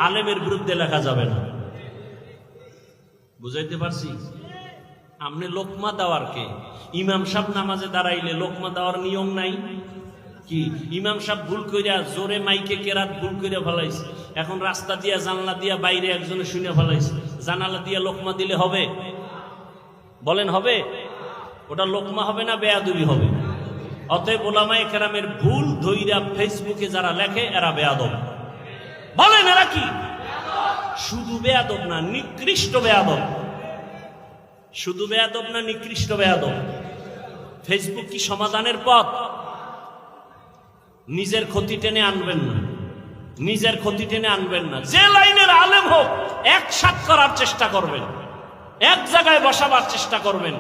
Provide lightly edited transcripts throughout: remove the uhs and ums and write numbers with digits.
আলেমের বিরুদ্ধে লেখা যাবে না। বুঝাইতে পারছি? আপনি লোকমা দেওয়ার কে? ইমাম সাহেব নামাজে দাঁড়াইলে লোকমা দেওয়ার নিয়ম নাই কি? ইমাম সাহেব ভুল কইরা জোরে মাইকে কেরাত ভুল কইরা ফেলাইছে, এখন রাস্তা দিয়া জানলা দিয়া বাইরে একজনে শুনে ফেলাইছে, জানালা দিয়া লোকমা দিলে হবে? বলেন হবে? ওটা লোকমা হবে না বেয়াদবি হবে? অতএব ওলামায়ে কেরামের ভুল ধইরা ফেসবুকে যারা লেখে এরা বেয়াদব। বলেন এরা কি? শুধু বেয়াদব না, নিকৃষ্ট বেয়াদব। শুধু বেয়াদব না, নিকৃষ্ট বেয়াদব। ফেসবুক কি সমাধানের পথ? নিজের ক্ষতি টেনে আনবেন না, নিজের ক্ষতি টেনে আনবেন না। যে লাইনের আলেম হোক একসাথ করার চেষ্টা করবেন, এক জায়গায় বসাবার চেষ্টা করবেন,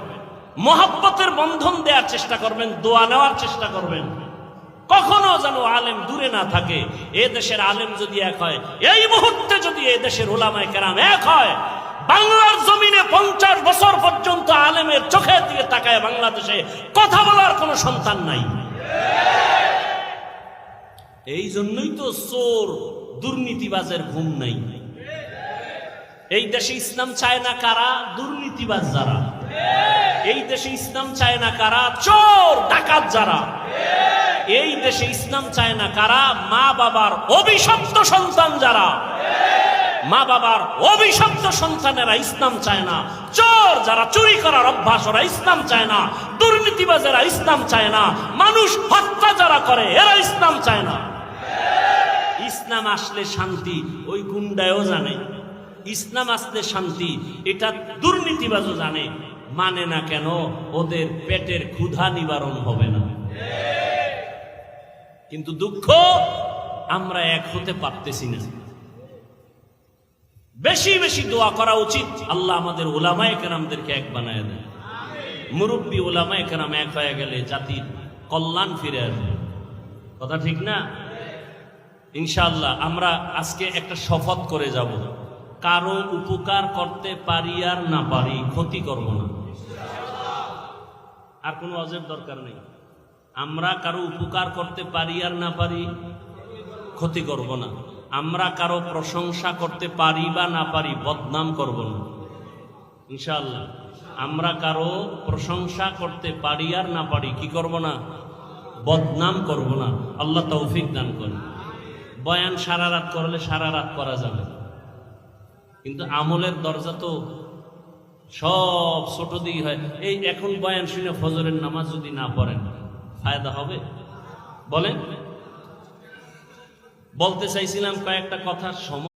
মহব্বতের বন্ধন দেওয়ার চেষ্টা করবেন, দোয়া নেওয়ার চেষ্টা করবেন। কখনো যেন আলেম দূরে না থাকে। এ দেশের আলেম যদি এক হয়, এই মুহূর্তে যদি এ দেশের উলামায়ে কেরাম এক হয়, বাংলার জমিনে 50 বছর পর্যন্ত আলেমের চোখের দিকে তাকায় বাংলাদেশে কথা বলার কোনো সন্তান নাই। এই জন্যই তো চোর দুর্নীতিবাজের ঘুম নাই। এই দেশে ইসলাম চায় না কারা? দুর্নীতিবাজ যারা। এই দেশে ইসলাম চায় না কারা? চোর ডাকাত যারা। এই দেশে ইসলাম চায় না কারা? মা বাবার অভিশপ্ত সন্তান যারা। মা বাবার অভিশপ্ত সন্তানেরা ইসলাম চায় না। চোর যারা, চুরি করার অভ্যাস, ওরা ইসলাম চায় না। দুর্নীতিবাজেরা ইসলাম চায় না। মানুষ হত্যা যারা করে এরা ইসলাম চায় না। ইসলাম আসলে শান্তি ওই গুন্ডায়ও জানে, ইসলাম আসলে শান্তি এটা দুর্নীতিবাজও জানে। মানে না কেন? ওদের পেটের ক্ষুধা নিবারণ হবে না। কিন্তু দুঃখ, আমরা এক হতে পারতেছি না। বেশি বেশি দোয়া করা উচিত, আল্লাহ আমাদের উলামায়ে কেরামদেরকে এক বানায় দেয়। মুরব্বী উলামায়ে কেরাম এক হয়ে গেলে জাতির কল্যাণ ফিরে আসবে। কথা ঠিক না? ইনশাআল্লাহ আমরা আজকে একটা শপথ করে যাব, কারো উপকার করতে পারি আর না পারি ক্ষতি করব না। আর কোনো অজেব দরকার নেই। আমরা কারো উপকার করতে পারি আর না পারি ক্ষতি করব না। আমরা কারো প্রশংসা করতে পারি বা না পারি বদনাম করব না ইনশাআল্লাহ। আমরা কারো প্রশংসা করতে পারি আর না পারি কি করব না? বদনাম করব না। আল্লাহ তৌফিক দান করুন। বয়ান সারা রাত করলে সারা রাত করা যাবে, কিন্তু আমলের দরজা তো সব ছোট দিকে হয়। এই এখন বয়ান শুনে ফজরের নামাজ যদি না পড়েন ফায়দা হবে? বলেন। বলতে চাইছিলাম কয়েকটা কথা।